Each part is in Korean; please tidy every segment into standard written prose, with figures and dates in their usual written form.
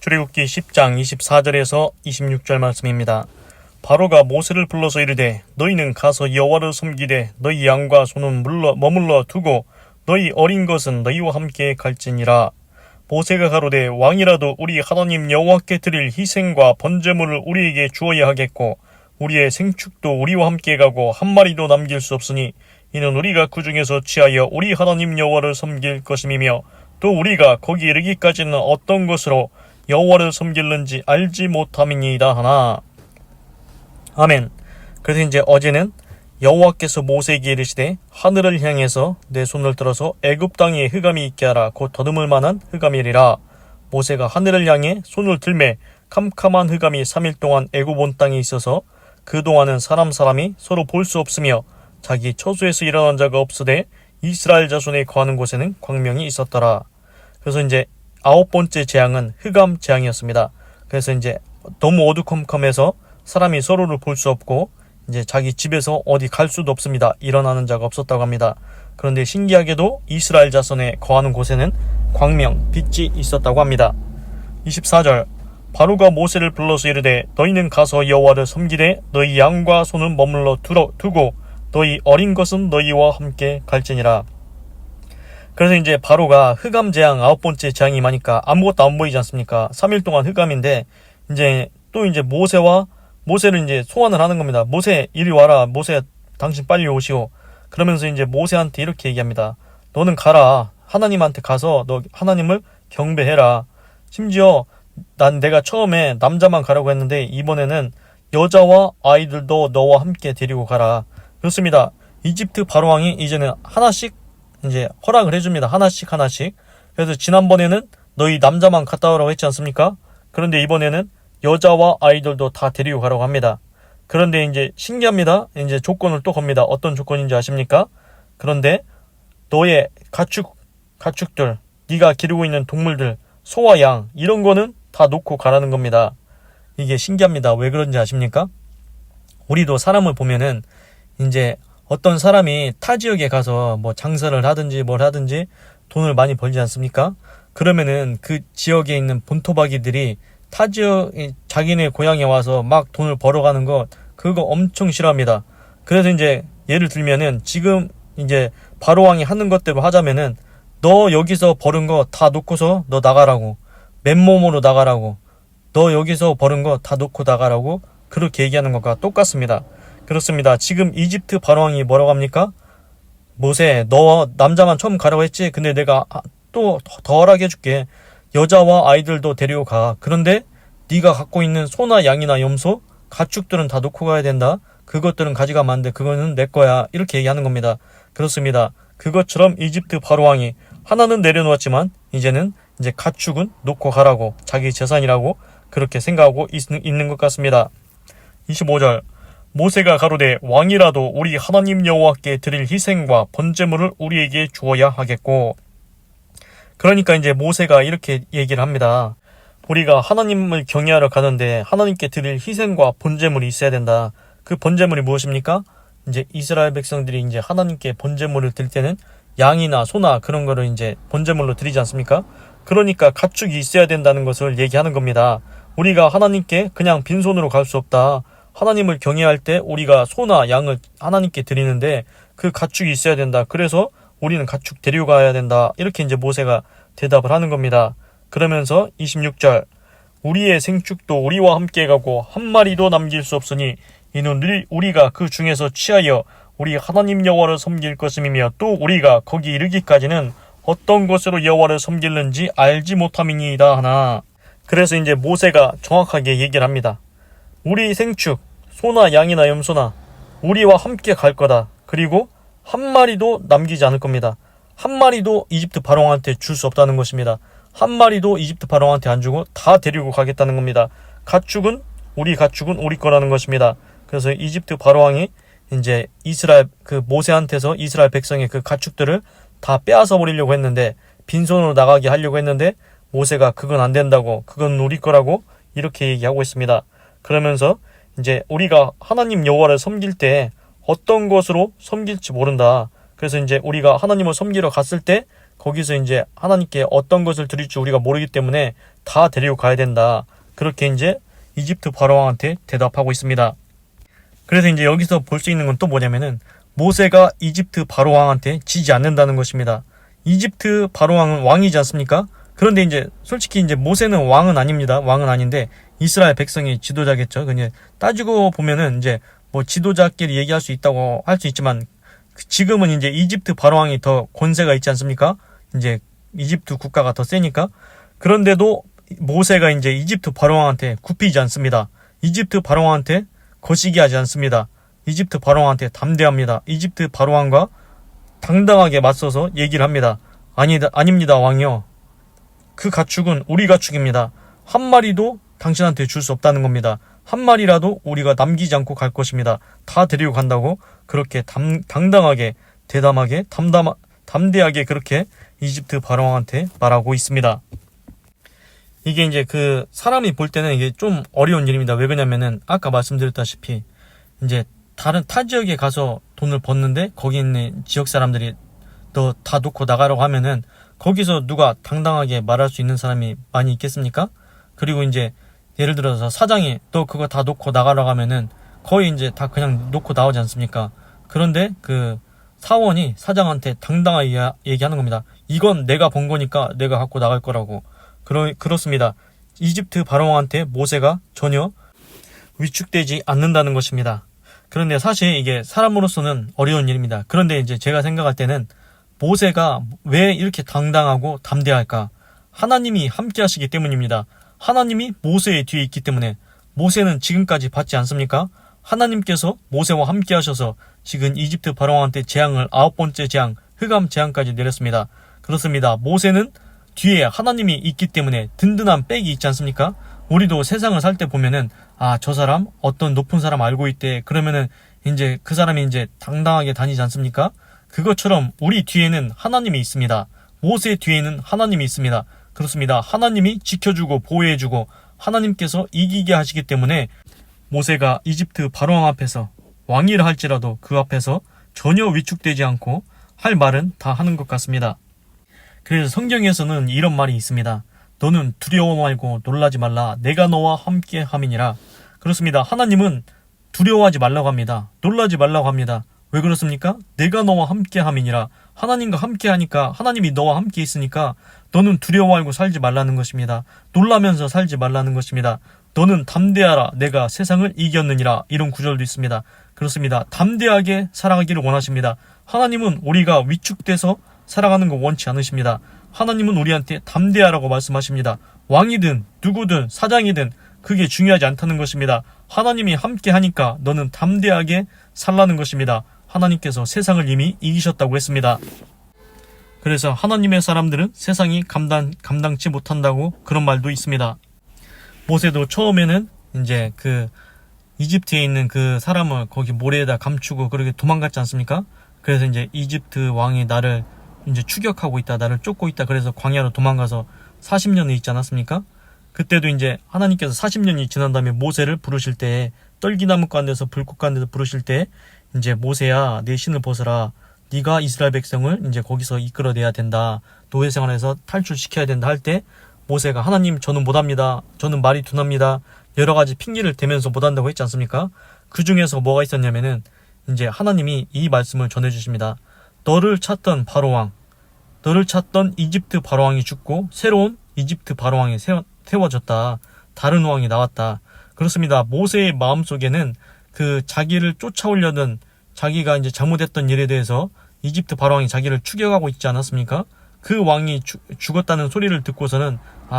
출애굽기 10장 24절에서 26절 말씀입니다. 바로가 모세를 불러서 이르되 너희는 가서 여호와를 섬기되 너희 양과 소는 머물러 두고 너희 어린 것은 너희와 함께 갈지니라. 모세가 가로되 왕이라도 우리 하나님 여호와께 드릴 희생과 번제물을 우리에게 주어야 하겠고 우리의 생축도 우리와 함께 가고 한 마리도 남길 수 없으니 이는 우리가 그 중에서 취하여 우리 하나님 여호와를 섬길 것임이며 또 우리가 거기 이르기까지는 어떤 것으로 여호와를 섬길는지 알지 못함이니이다 하나. 아멘. 그래서 이제 어제는 여호와께서 모세에게 이르시되 하늘을 향해서 내 손을 들어서 애굽 땅에 흑암이 있게 하라. 곧 더듬을 만한 흑암이리라. 모세가 하늘을 향해 손을 들매 캄캄한 흑암이 3일 동안 애굽 온 땅에 있어서 그동안은 사람이 서로 볼 수 없으며 자기 처소에서 일어난 자가 없으되 이스라엘 자손에 거하는 곳에는 광명이 있었더라. 그래서 이제 9번째 재앙은 흑암 재앙이었습니다. 그래서 이제 너무 어두컴컴해서 사람이 서로를 볼 수 없고 이제 자기 집에서 어디 갈 수도 없습니다. 일어나는 자가 없었다고 합니다. 그런데 신기하게도 이스라엘 자손에 거하는 곳에는 광명, 빛이 있었다고 합니다. 24절 바로가 모세를 불러서 이르되 너희는 가서 여호와를 섬기되 너희 양과 소는 머물러 두고 너희 어린 것은 너희와 함께 갈지니라. 그래서 이제 바로가 흑암 재앙 9번째 재앙이 임하니까 아무것도 안 보이지 않습니까? 3일 동안 흑암인데 이제 또 이제 모세를 이제 소환을 하는 겁니다. 모세 이리 와라. 모세 당신 빨리 오시오. 그러면서 이제 모세한테 이렇게 얘기합니다. 너는 가라. 하나님한테 가서 너 하나님을 경배해라. 심지어 내가 처음에 남자만 가라고 했는데 이번에는 여자와 아이들도 너와 함께 데리고 가라. 그렇습니다. 이집트 바로왕이 이제는 하나씩 이제 허락을 해줍니다. 하나씩. 그래서 지난번에는 너희 남자만 갔다 오라고 했지 않습니까? 그런데 이번에는 여자와 아이들도 다 데리고 가라고 합니다. 그런데 이제 신기합니다. 이제 조건을 또 겁니다. 어떤 조건인지 아십니까? 그런데 너의 가축들, 네가 기르고 있는 동물들, 소와 양 이런 거는 다 놓고 가라는 겁니다. 이게 신기합니다. 왜 그런지 아십니까? 우리도 사람을 보면은 이제 어떤 사람이 타 지역에 가서 뭐 장사를 하든지 뭘 하든지 돈을 많이 벌지 않습니까? 그러면은 그 지역에 있는 본토박이들이 타 지역 자기네 고향에 와서 막 돈을 벌어가는 거 그거 엄청 싫어합니다. 그래서 이제 예를 들면은 지금 이제 바로왕이 하는 것대로 하자면은 너 여기서 벌은 거 다 놓고서 너 나가라고, 맨몸으로 나가라고, 너 여기서 벌은 거 다 놓고 나가라고 그렇게 얘기하는 것과 똑같습니다. 그렇습니다. 지금 이집트 바로왕이 뭐라고 합니까? 모세 너 남자만 처음 가라고 했지? 근데 내가 또 더 허락해줄게. 여자와 아이들도 데리고 가. 그런데 네가 갖고 있는 소나 양이나 염소, 가축들은 다 놓고 가야 된다. 그것들은 가져가면 안 돼. 그거는 내 거야. 이렇게 얘기하는 겁니다. 그렇습니다. 그것처럼 이집트 바로왕이 하나는 내려놓았지만 이제는 이제 가축은 놓고 가라고, 자기 재산이라고 그렇게 생각하고 있는 것 같습니다. 25절 모세가 가로되 왕이라도 우리 하나님 여호와께 드릴 희생과 번제물을 우리에게 주어야 하겠고. 그러니까 이제 모세가 이렇게 얘기를 합니다. 우리가 하나님을 경외하러 가는데 하나님께 드릴 희생과 번제물이 있어야 된다. 그 번제물이 무엇입니까? 이제 이스라엘 백성들이 이제 하나님께 번제물을 드릴 때는 양이나 소나 그런 거를 이제 번제물로 드리지 않습니까? 그러니까 가축이 있어야 된다는 것을 얘기하는 겁니다. 우리가 하나님께 그냥 빈손으로 갈 수 없다. 하나님을 경외할 때 우리가 소나 양을 하나님께 드리는데 그 가축이 있어야 된다. 그래서 우리는 가축 데리고 가야 된다. 이렇게 이제 모세가 대답을 하는 겁니다. 그러면서 26절 우리의 생축도 우리와 함께 가고 한 마리도 남길 수 없으니 이는 우리가 그 중에서 취하여 우리 하나님 여호와를 섬길 것임이며 또 우리가 거기 이르기까지는 어떤 것으로 여호와를 섬길는지 알지 못함이니이다 하나. 그래서 이제 모세가 정확하게 얘기를 합니다. 우리 생축, 소나 양이나 염소나 우리와 함께 갈 거다. 그리고 한 마리도 남기지 않을 겁니다. 한 마리도 이집트 바로왕한테 줄 수 없다는 것입니다. 한 마리도 이집트 바로왕한테 안 주고 다 데리고 가겠다는 겁니다. 가축은 우리 거라는 것입니다. 그래서 이집트 바로왕이 이제 모세한테서 이스라엘 백성의 그 가축들을 다 빼앗아 버리려고 했는데 빈손으로 나가게 하려고 했는데 모세가 그건 안 된다고, 그건 우리 거라고 이렇게 얘기하고 있습니다. 그러면서 이제 우리가 하나님 여호와를 섬길 때 어떤 것으로 섬길지 모른다. 그래서 이제 우리가 하나님을 섬기러 갔을 때 거기서 이제 하나님께 어떤 것을 드릴지 우리가 모르기 때문에 다 데리고 가야 된다. 그렇게 이제 이집트 바로왕한테 대답하고 있습니다. 그래서 이제 여기서 볼 수 있는 건 또 뭐냐면은 모세가 이집트 바로왕한테 지지 않는다는 것입니다. 이집트 바로왕은 왕이지 않습니까? 그런데 이제 솔직히 이제 모세는 왕은 아닙니다. 왕은 아닌데 이스라엘 백성의 지도자겠죠. 그냥 따지고 보면은 이제 뭐 지도자끼리 얘기할 수 있다고 할 수 있지만 지금은 이제 이집트 바로왕이 더 권세가 있지 않습니까? 이제 이집트 국가가 더 세니까. 그런데도 모세가 이제 이집트 바로왕한테 굽히지 않습니다. 이집트 바로왕한테 거시기하지 않습니다. 이집트 바로왕한테 담대합니다. 이집트 바로왕과 당당하게 맞서서 얘기를 합니다. 아닙니다, 왕이요. 그 가축은 우리 가축입니다. 한 마리도 당신한테 줄 수 없다는 겁니다. 한 마리라도 우리가 남기지 않고 갈 것입니다. 다 데리고 간다고 그렇게 당당하게, 대담하게, 담대하게 그렇게 이집트 바로왕한테 말하고 있습니다. 이게 이제 그 사람이 볼 때는 이게 좀 어려운 일입니다. 왜 그러냐면은 아까 말씀드렸다시피 이제 다른 타 지역에 가서 돈을 벌는데 거기 있는 지역 사람들이 너 다 놓고 나가라고 하면은 거기서 누가 당당하게 말할 수 있는 사람이 많이 있겠습니까? 그리고 이제 예를 들어서 사장이 너 그거 다 놓고 나가라고 하면은 거의 이제 다 그냥 놓고 나오지 않습니까? 그런데 그 사원이 사장한테 당당하게 얘기하는 겁니다. 이건 내가 번 거니까 내가 갖고 나갈 거라고. 그렇습니다. 이집트 바로왕한테 모세가 전혀 위축되지 않는다는 것입니다. 그런데 사실 이게 사람으로서는 어려운 일입니다. 그런데 이제 제가 생각할 때는 모세가 왜 이렇게 당당하고 담대할까? 하나님이 함께 하시기 때문입니다. 하나님이 모세의 뒤에 있기 때문에 모세는 지금까지 봤지 않습니까? 하나님께서 모세와 함께 하셔서 지금 이집트 바로왕한테 재앙을 9번째 재앙, 흑암 재앙까지 내렸습니다. 그렇습니다. 모세는 뒤에 하나님이 있기 때문에 든든한 백이 있지 않습니까? 우리도 세상을 살 때 보면은 저 사람 어떤 높은 사람 알고 있대. 그러면은 이제 그 사람이 이제 당당하게 다니지 않습니까? 그것처럼 우리 뒤에는 하나님이 있습니다. 모세 뒤에는 하나님이 있습니다. 그렇습니다. 하나님이 지켜주고 보호해주고 하나님께서 이기게 하시기 때문에 모세가 이집트 바로왕 앞에서 왕이라 할지라도 그 앞에서 전혀 위축되지 않고 할 말은 다 하는 것 같습니다. 그래서 성경에서는 이런 말이 있습니다. 너는 두려워 말고 놀라지 말라. 내가 너와 함께 함이니라. 그렇습니다. 하나님은 두려워하지 말라고 합니다. 놀라지 말라고 합니다. 왜 그렇습니까? 내가 너와 함께 함이니라. 하나님과 함께 하니까 하나님이 너와 함께 있으니까 너는 두려워 말고 살지 말라는 것입니다. 놀라면서 살지 말라는 것입니다. 너는 담대하라. 내가 세상을 이겼느니라. 이런 구절도 있습니다. 그렇습니다. 담대하게 살아가기를 원하십니다. 하나님은 우리가 위축돼서 살아가는 거 원치 않으십니다. 하나님은 우리한테 담대하라고 말씀하십니다. 왕이든 누구든 사장이든 그게 중요하지 않다는 것입니다. 하나님이 함께 하니까 너는 담대하게 살라는 것입니다. 하나님께서 세상을 이미 이기셨다고 했습니다. 그래서 하나님의 사람들은 세상이 감당치 못한다고 그런 말도 있습니다. 모세도 처음에는 이제 그 이집트에 있는 그 사람을 거기 모래에다 감추고 그렇게 도망갔지 않습니까? 그래서 이제 이집트 왕이 나를 이제 추격하고 있다, 나를 쫓고 있다. 그래서 광야로 도망가서 40년을 있지 않았습니까? 그때도 이제 하나님께서 40년이 지난 다음에 모세를 부르실 때 떨기나무 가운데서 불꽃 가운데서 부르실 때 이제 모세야 내 신을 벗어라. 네가 이스라엘 백성을 이제 거기서 이끌어내야 된다. 노예 생활에서 탈출시켜야 된다 할 때 모세가 하나님 저는 못합니다. 저는 말이 둔합니다. 여러 가지 핑계를 대면서 못한다고 했지 않습니까? 그 중에서 뭐가 있었냐면은 이제 하나님이 이 말씀을 전해주십니다. 너를 찾던 바로왕, 너를 찾던 이집트 바로왕이 죽고 새로운 이집트 바로왕이 세워졌다. 다른 왕이 나왔다. 그렇습니다. 모세의 마음속에는 그 자기를 쫓아오려는 자기가 이제 잘못했던 일에 대해서 이집트 바로왕이 자기를 추격하고 있지 않았습니까? 그 왕이 죽었다는 소리를 듣고서는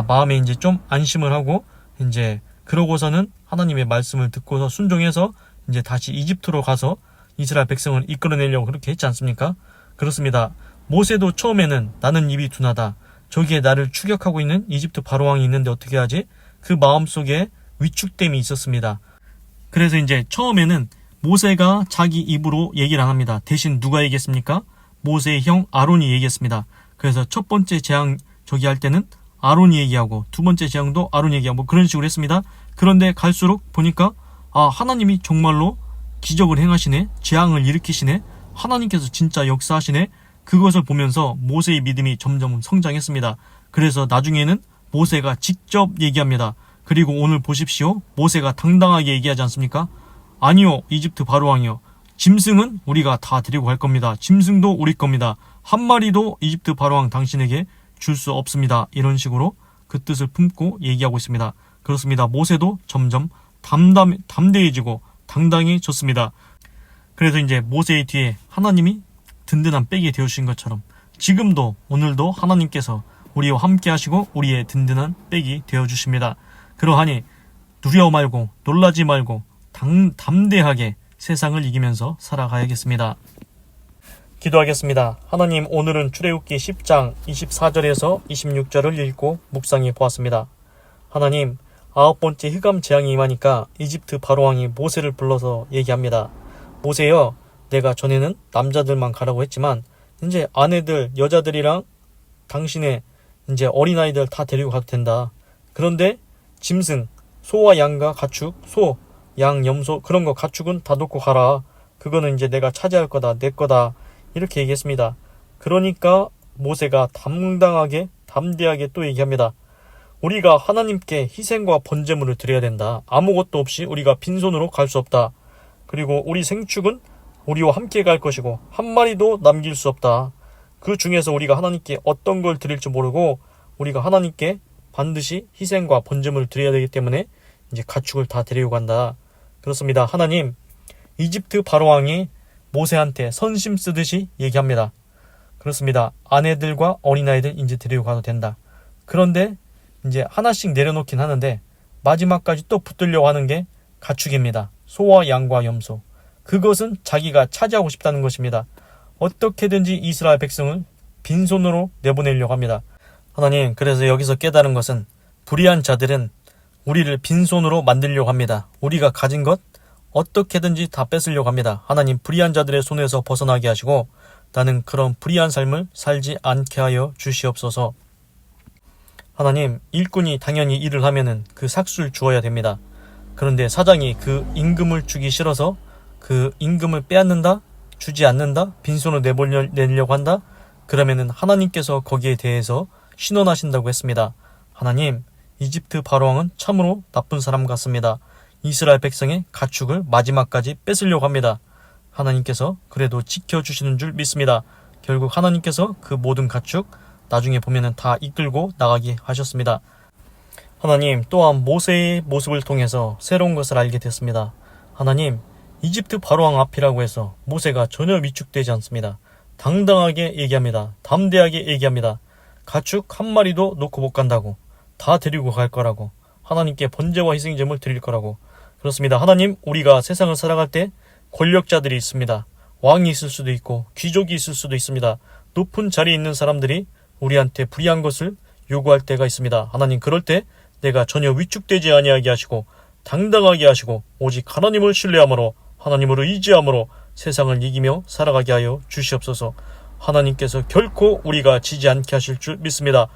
마음에 이제 좀 안심을 하고 이제 그러고서는 하나님의 말씀을 듣고서 순종해서 이제 다시 이집트로 가서 이스라엘 백성을 이끌어내려고 그렇게 했지 않습니까? 그렇습니다. 모세도 처음에는 나는 입이 둔하다. 저기에 나를 추격하고 있는 이집트 바로왕이 있는데 어떻게 하지? 그 마음속에 위축됨이 있었습니다. 그래서 이제 처음에는 모세가 자기 입으로 얘기를 안 합니다. 대신 누가 얘기했습니까? 모세의 형 아론이 얘기했습니다. 그래서 첫 번째 재앙 저기 할 때는 아론이 얘기하고 두 번째 재앙도 아론이 얘기하고 그런 식으로 했습니다. 그런데 갈수록 보니까 하나님이 정말로 기적을 행하시네. 재앙을 일으키시네. 하나님께서 진짜 역사하시네. 그것을 보면서 모세의 믿음이 점점 성장했습니다. 그래서 나중에는 모세가 직접 얘기합니다. 그리고 오늘 보십시오. 모세가 당당하게 얘기하지 않습니까? 아니요, 이집트 바로왕이요. 짐승은 우리가 다 데리고 갈 겁니다. 짐승도 우리 겁니다. 한 마리도 이집트 바로왕 당신에게 줄 수 없습니다. 이런 식으로 그 뜻을 품고 얘기하고 있습니다. 그렇습니다. 모세도 점점 담대해지고 당당해졌습니다. 그래서 이제 모세의 뒤에 하나님이 든든한 백이 되어주신 것처럼 지금도 오늘도 하나님께서 우리와 함께 하시고 우리의 든든한 백이 되어주십니다. 그러하니 두려워 말고 놀라지 말고 담대하게 세상을 이기면서 살아가야겠습니다. 기도하겠습니다. 하나님, 오늘은 출애굽기 10장 24절에서 26절을 읽고 묵상해 보았습니다. 하나님, 9번째 흑암 재앙이 임하니까 이집트 바로왕이 모세를 불러서 얘기합니다. 모세여, 내가 전에는 남자들만 가라고 했지만 이제 아내들, 여자들이랑 당신의 이제 어린아이들 다 데리고 가도 된다. 그런데 짐승, 소와 양과 가축, 소, 양, 염소 그런 거 가축은 다 놓고 가라. 그거는 이제 내가 차지할 거다, 내 거다. 이렇게 얘기했습니다. 그러니까 모세가 당당하게 담대하게 또 얘기합니다. 우리가 하나님께 희생과 번제물을 드려야 된다. 아무것도 없이 우리가 빈손으로 갈 수 없다. 그리고 우리 생축은 우리와 함께 갈 것이고 한 마리도 남길 수 없다. 그 중에서 우리가 하나님께 어떤 걸 드릴지 모르고 우리가 하나님께 반드시 희생과 번제물을 드려야 되기 때문에 이제 가축을 다 데리고 간다. 그렇습니다. 하나님, 이집트 바로왕이 모세한테 선심 쓰듯이 얘기합니다. 그렇습니다. 아내들과 어린아이들 이제 데리고 가도 된다. 그런데 이제 하나씩 내려놓긴 하는데 마지막까지 또 붙들려고 하는 게 가축입니다. 소와 양과 염소. 그것은 자기가 차지하고 싶다는 것입니다. 어떻게든지 이스라엘 백성을 빈손으로 내보내려고 합니다. 하나님, 그래서 여기서 깨달은 것은 불의한 자들은 우리를 빈손으로 만들려고 합니다. 우리가 가진 것 어떻게든지 다 뺏으려고 합니다. 하나님, 불의한 자들의 손에서 벗어나게 하시고 나는 그런 불의한 삶을 살지 않게 하여 주시옵소서. 하나님, 일꾼이 당연히 일을 하면은 그 삭수를 주어야 됩니다. 그런데 사장이 그 임금을 주기 싫어서 그 임금을 빼앗는다? 주지 않는다? 빈손으로 내려고 한다? 그러면은 하나님께서 거기에 대해서 신원하신다고 했습니다. 하나님, 이집트 바로왕은 참으로 나쁜 사람 같습니다. 이스라엘 백성의 가축을 마지막까지 뺏으려고 합니다. 하나님께서 그래도 지켜주시는 줄 믿습니다. 결국 하나님께서 그 모든 가축 나중에 보면은 다 이끌고 나가게 하셨습니다. 하나님, 또한 모세의 모습을 통해서 새로운 것을 알게 됐습니다. 하나님, 이집트 바로왕 앞이라고 해서 모세가 전혀 위축되지 않습니다. 당당하게 얘기합니다. 담대하게 얘기합니다. 가축 한 마리도 놓고 못 간다고, 다 데리고 갈 거라고, 하나님께 번제와 희생제물 드릴 거라고. 그렇습니다. 하나님, 우리가 세상을 살아갈 때 권력자들이 있습니다. 왕이 있을 수도 있고 귀족이 있을 수도 있습니다. 높은 자리에 있는 사람들이 우리한테 불의한 것을 요구할 때가 있습니다. 하나님, 그럴 때 내가 전혀 위축되지 아니하게 하시고 당당하게 하시고 오직 하나님을 신뢰함으로 하나님을 의지함으로 세상을 이기며 살아가게 하여 주시옵소서. 하나님께서 결코 우리가 지지 않게 하실 줄 믿습니다.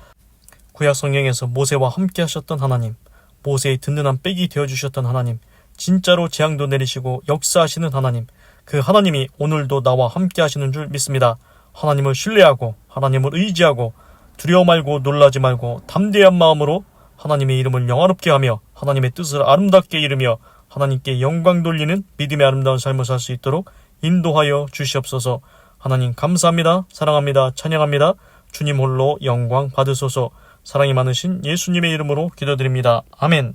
구약 성경에서 모세와 함께 하셨던 하나님, 모세의 든든한 백이 되어주셨던 하나님, 진짜로 재앙도 내리시고 역사하시는 하나님, 그 하나님이 오늘도 나와 함께 하시는 줄 믿습니다. 하나님을 신뢰하고 하나님을 의지하고 두려워 말고 놀라지 말고 담대한 마음으로 하나님의 이름을 영화롭게 하며 하나님의 뜻을 아름답게 이루며 하나님께 영광 돌리는 믿음의 아름다운 삶을 살 수 있도록 인도하여 주시옵소서. 하나님, 감사합니다. 사랑합니다. 찬양합니다. 주님 홀로 영광 받으소서. 사랑이 많으신 예수님의 이름으로 기도드립니다. 아멘.